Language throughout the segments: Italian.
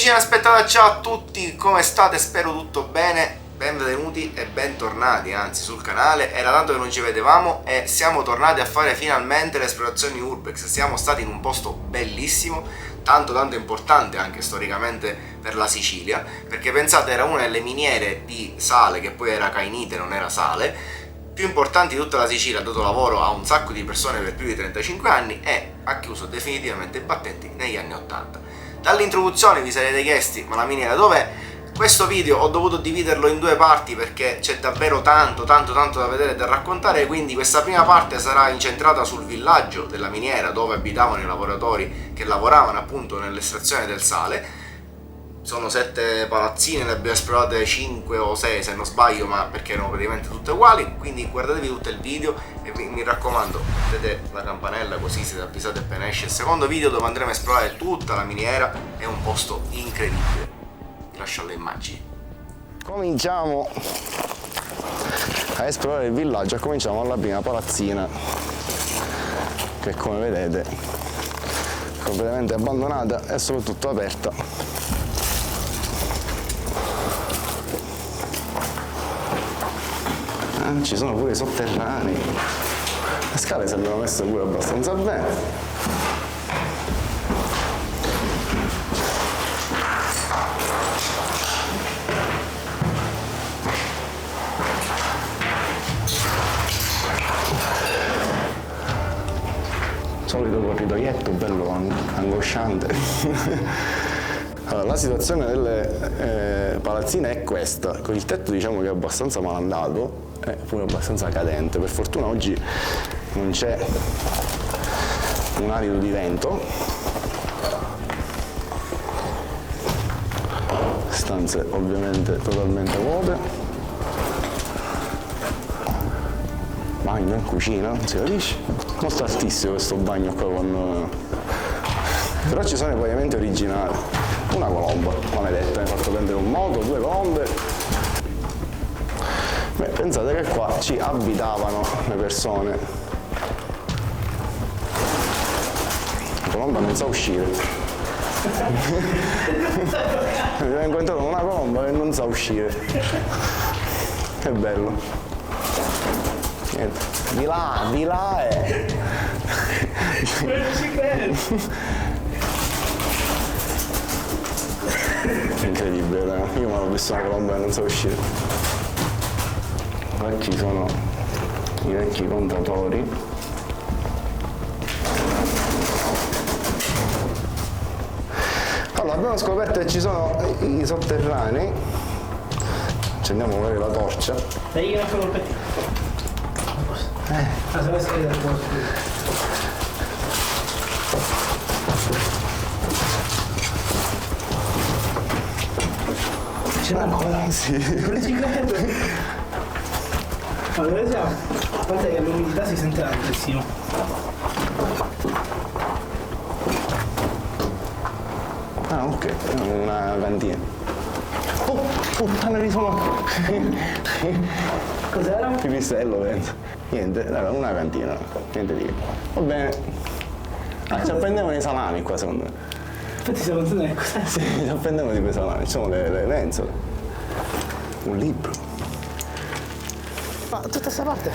inaspettata, ciao a tutti, come state? Spero tutto bene. Benvenuti e bentornati, anzi, sul canale. Era tanto che non ci vedevamo e siamo tornati a fare finalmente le esplorazioni Urbex. Siamo stati in un posto bellissimo, tanto importante anche storicamente per la Sicilia, perché pensate, era una delle miniere di sale, che poi era cainite, non era sale, più importanti di tutta la Sicilia. Ha dato lavoro a un sacco di persone per più di 35 anni e ha chiuso definitivamente i battenti negli anni 80. Dall'introduzione vi sarete chiesti: ma la miniera dov'è? Questo video ho dovuto dividerlo in due parti perché c'è davvero tanto da vedere e da raccontare, quindi questa prima parte sarà incentrata sul villaggio della miniera, dove abitavano i lavoratori che lavoravano appunto nell'estrazione del sale. Sono 7 palazzine, ne abbiamo esplorate 5 o 6 se non sbaglio, ma perché erano praticamente tutte uguali, quindi guardatevi tutto il video e mi raccomando, mettete la campanella così siete avvisati appena esce il secondo video, dove andremo a esplorare tutta la miniera. È un posto incredibile. Lascio le immagini. Cominciamo a esplorare il villaggio e cominciamo alla prima palazzina, che come vedete è completamente abbandonata e soprattutto aperta. Ci sono pure i sotterranei, le scale sembrano messe pure abbastanza bene. Solito corridoietto bello angosciante. Allora, la situazione delle palazzine è questa: con il tetto diciamo che è abbastanza malandato e pure abbastanza cadente. Per fortuna oggi non c'è un alito di vento. Stanze ovviamente totalmente vuote. Bagno in cucina, non si capisce. Molto artistico questo bagno qua con... Però ci sono i pavimenti originali. Una colomba, maledetta, mi ha fatto prendere un moto, 2 colombe. Beh, pensate che qua ci abitavano le persone. La colomba non sa uscire. Abbiamo incontrato una colomba che non sa uscire. Che bello. Niente. Di là è. Non ci credo. Incredibile, io mi ho visto una colomba e non so uscire. Qua ci sono i vecchi contatori. Allora, abbiamo scoperto che ci sono i sotterranei. Accendiamo magari la torcia. E io anche un pettino. Ah, se la scheda del posto. Ce l'ha ancora? Sì. Non ci credo. Ma dove siamo? Guarda che l'umidità si sente tantissimo. Ah, ok, una cantina. Oh, puttana di sono. Cos'era? Pipistrello, penso. Niente, era una cantina, niente di che. Va bene. Ah, ci appendevano i salami qua, secondo me. Infatti siamo tutti nel cos'è? Sì, ci appendevano tipo i salami, ci sono le mensole. Un libro. Ma tutta questa parte?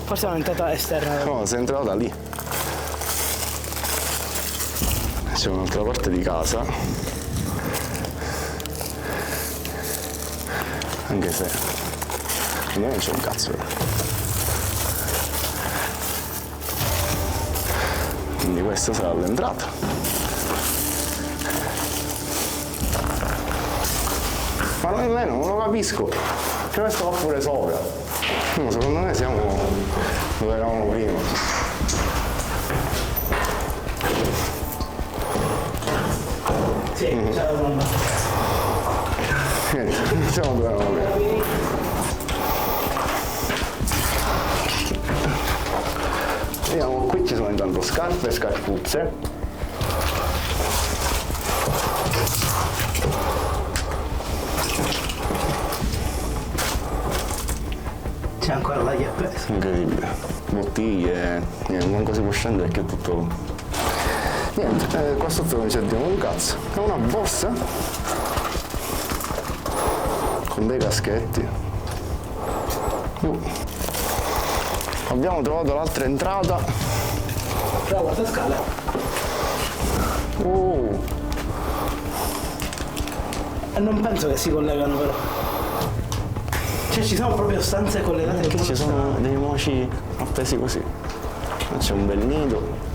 Forse è un'entrata esterna. No, sei entrato da lì. C'è un'altra parte di casa. Anche se non c'è un cazzo. Quindi questa sarà l'entrata. Ma non lo capisco. Che questo va pure sopra. No, secondo me siamo dove eravamo prima. Sì, c'è la bomba. Niente, siamo dove eravamo prima. Vediamo, qui ci sono intanto scarpe e scarpuzze. C'è ancora la chiave. Incredibile. Bottiglie, manco si può scendere perché è tutto Niente, qua sotto non c'è un cazzo. È una borsa con dei caschetti. Abbiamo trovato l'altra entrata. Però guarda scale. E non penso che si collegano però. Cioè ci sono proprio stanze collegate che Ci sono dei moci appesi così. Qua c'è un bel nido.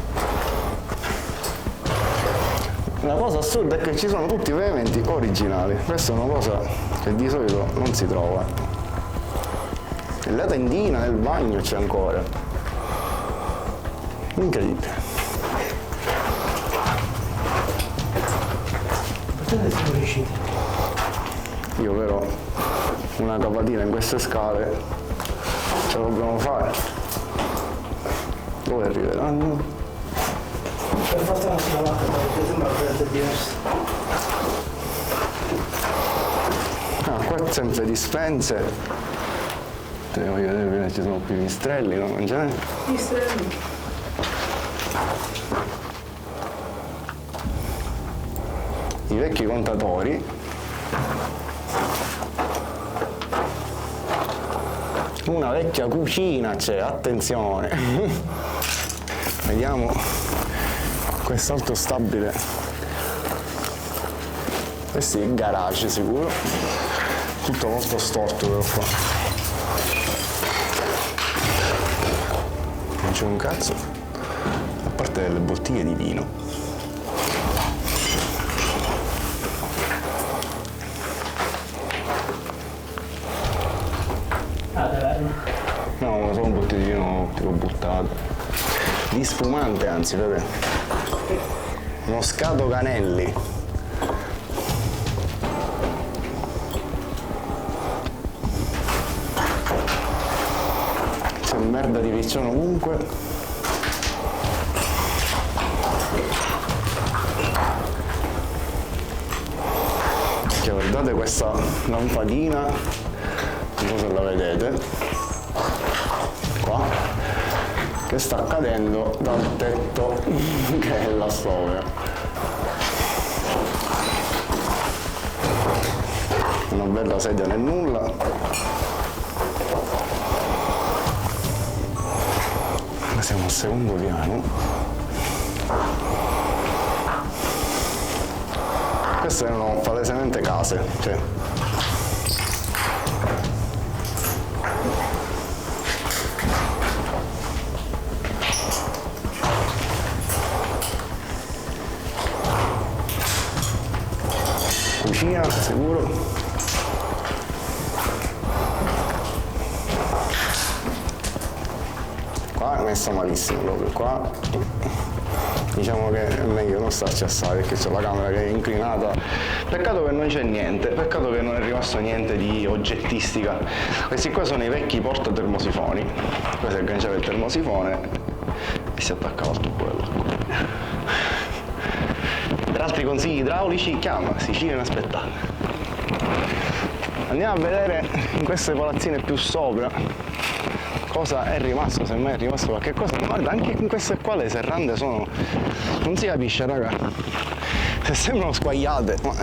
La cosa assurda è che ci sono tutti i pavimenti originali. Questa è una cosa che di solito non si trova. E la tendina nel bagno c'è ancora. Incredibile. Perché siamo riusciti? Io però una cavatina in queste scale ce la dobbiamo fare. Dove arriveranno? Per forza non si lavata perché sembra che è diverso. Qua sempre dispense. Voglio vedere se ci sono più minestrelli, no? Non ce n'è? Minestrelli. I vecchi contatori. Una vecchia cucina c'è, attenzione. Vediamo quest'altro stabile. Questo è il garage sicuro. Tutto molto storto però qua. Non c'è un cazzo. A parte delle bottiglie di vino. No, sono bottiglie di vino tipo buttate. Di spumante anzi, vedete? Moscato Canelli. C'è merda di piccione ovunque. Cioè, guardate questa lampadina, non so se la vedete, qua, che sta cadendo dal tetto che è la storia. Una bella sedia nel nulla. Siamo al secondo piano. Queste erano palesemente case, cioè. Cucina, sicuro. Qua è messa malissimo proprio, qua diciamo che è meglio non starci assai perché c'è la camera che è inclinata. Peccato che non c'è niente, peccato che non è rimasto niente di oggettistica. Questi qua sono i vecchi portatermosifoni. Questo agganciava il termosifone e si attaccava al tubo dell'acqua. Per altri consigli idraulici chiama Sicilia Inaspettata. Andiamo a vedere in queste palazzine più sopra cosa è rimasto, se mai è rimasto qualche cosa. Guarda, anche in queste qua le serrande sono, non si capisce raga, se sembrano squagliate, ma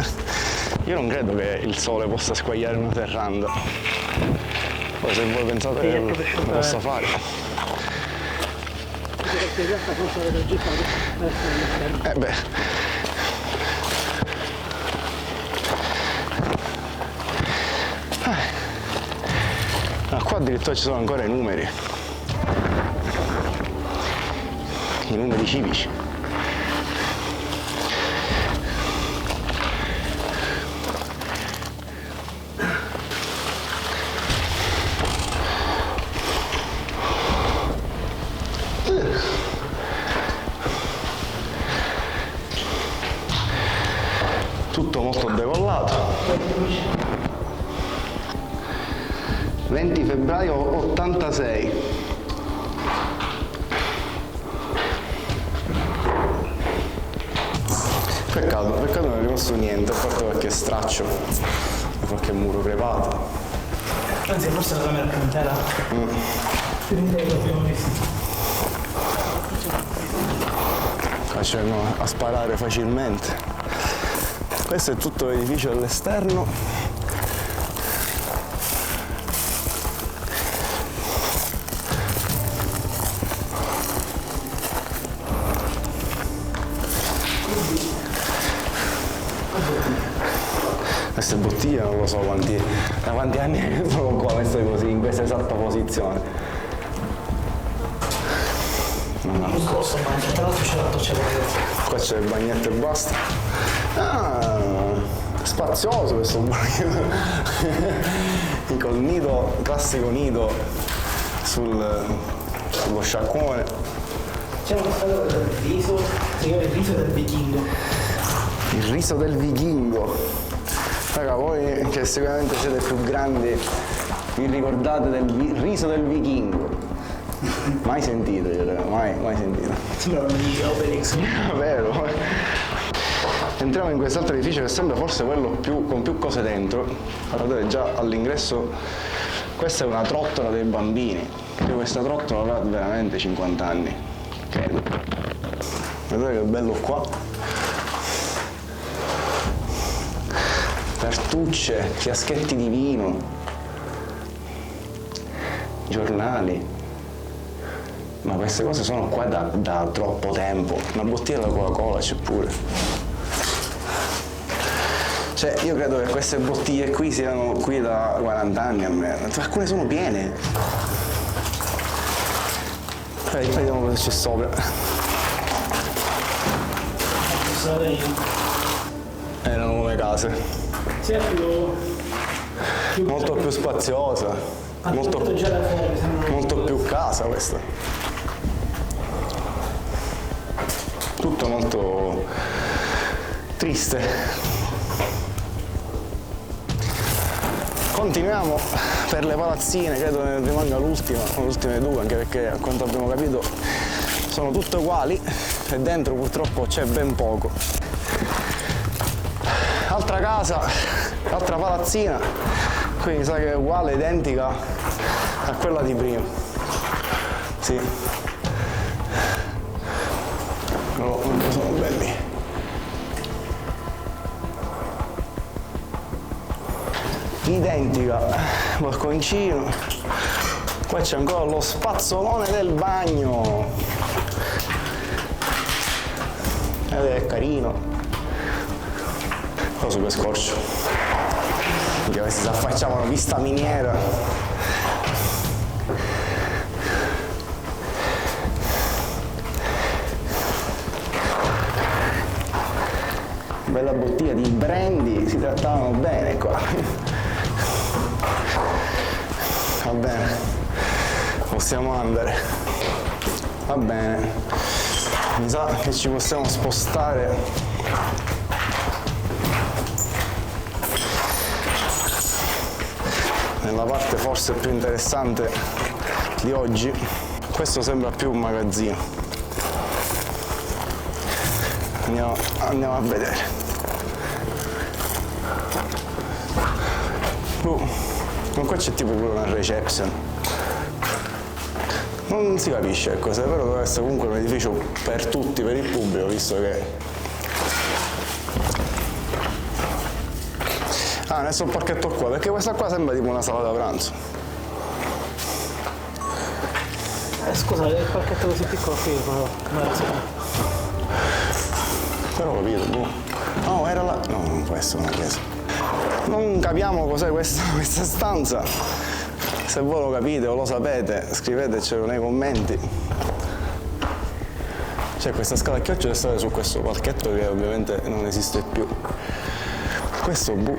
io non credo che il sole possa squagliare una serranda. Poi se voi pensate che lo possa fare, beh, qua addirittura ci sono ancora i numeri civici. Tutto molto decollato. 20 febbraio 86. Peccato non è rimasto niente, a parte qualche straccio, qualche muro crepato. Anzi, forse la camera più intera. Più intera che abbiamo visto. facendo a sparare facilmente. Questo è tutto l'edificio all'esterno. Queste bottiglie non lo so da quanti anni sono qua messe così, in questa esatta posizione. Non scorso, ma tra l'altro c'è la doccia per Qua c'è il bagnetto e basta. Ah, spazioso questo bagnetto. Col nido, classico nido sullo sciacquone. C'è uno stato del riso, si chiama il riso del vichingo. Il riso del vichingo. Raga, voi che sicuramente siete più grandi, vi ricordate del riso del vichingo? Mai sentito, mai sentito. Sembra un Obelix. Vero. Entriamo in quest'altro edificio che sembra forse quello con più cose dentro. Guardate già all'ingresso, questa è una trottola dei bambini. Io questa trottola avrà veramente 50 anni, credo. Guardate che bello qua. Cartucce, fiaschetti di vino, giornali, ma queste cose sono qua da troppo tempo. Una bottiglia della Coca-Cola c'è pure. Cioè, io credo che queste bottiglie qui siano qui da 40 anni almeno. Alcune sono piene. Vediamo cosa c'è sopra. Erano nuove case. Sì, è più Molto più spaziosa. Molto più casa questa. Tutto molto triste. Continuiamo per le palazzine, credo ne rimanga le ultime due, anche perché a quanto abbiamo capito sono tutte uguali e dentro purtroppo c'è ben poco. Altra casa, altra palazzina, qui mi sa che è uguale, identica a quella di prima. Sì. No, sono belli. Identica, balconcino. Qua c'è ancora lo spazzolone del bagno. Ed è carino. Cosa super scorcio. Perché questi si affacciavano vista miniera. Bella bottiglia di brandy, si trattavano bene qua. Va bene, possiamo andare. Va bene, mi sa che ci possiamo spostare nella parte forse più interessante di oggi. Questo sembra più un magazzino. Andiamo a vedere. Ma qua c'è tipo pure una reception. Non si capisce che cos'è, però deve essere comunque un edificio per tutti, per il pubblico, visto che... Ah, adesso il parchetto qua, perché questa qua sembra tipo una sala da pranzo. Scusa, il parchetto così piccolo qui, Però ho capito, boh. No, era là. No, non può essere una chiesa. Non capiamo cos'è questa stanza. Se voi lo capite o lo sapete, scrivetecelo nei commenti. C'è questa scala a chiocciole e state su questo parchetto che ovviamente non esiste più. Questo non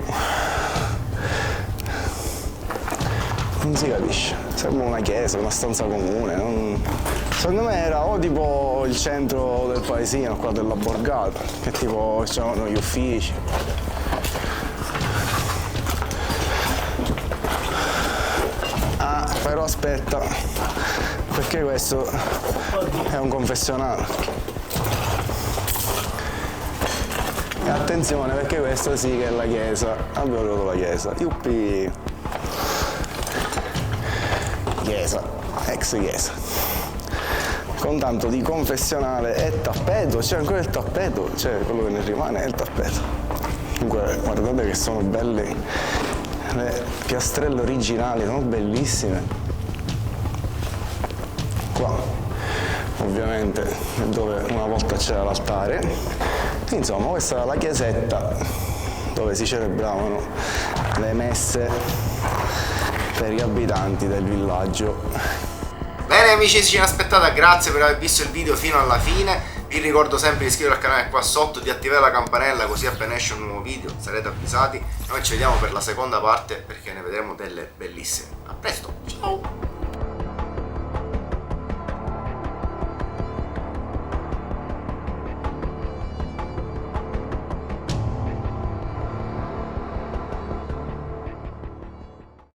si capisce, sembra una chiesa, una stanza comune. Secondo me era o tipo il centro del paesino, qua della borgata, che tipo c'erano gli uffici. Ah, però aspetta, perché questo è un confessionale. E attenzione, perché questa sì che è la chiesa. Abbiamo trovato la chiesa. Yuppi! Chiesa, ex chiesa. con tanto di confessionale e tappeto, c'è ancora il tappeto, cioè quello che ne rimane è il tappeto. Comunque guardate che sono belle, le piastrelle originali sono bellissime. Qua ovviamente è dove una volta c'era l'altare, insomma questa era la chiesetta dove si celebravano le messe per gli abitanti del villaggio. Bene amici, ci aspettata, grazie per aver visto il video fino alla fine. Vi ricordo sempre di iscrivervi al canale qua sotto, di attivare la campanella così appena esce un nuovo video sarete avvisati. Noi ci vediamo per la seconda parte perché ne vedremo delle bellissime. A presto, ciao!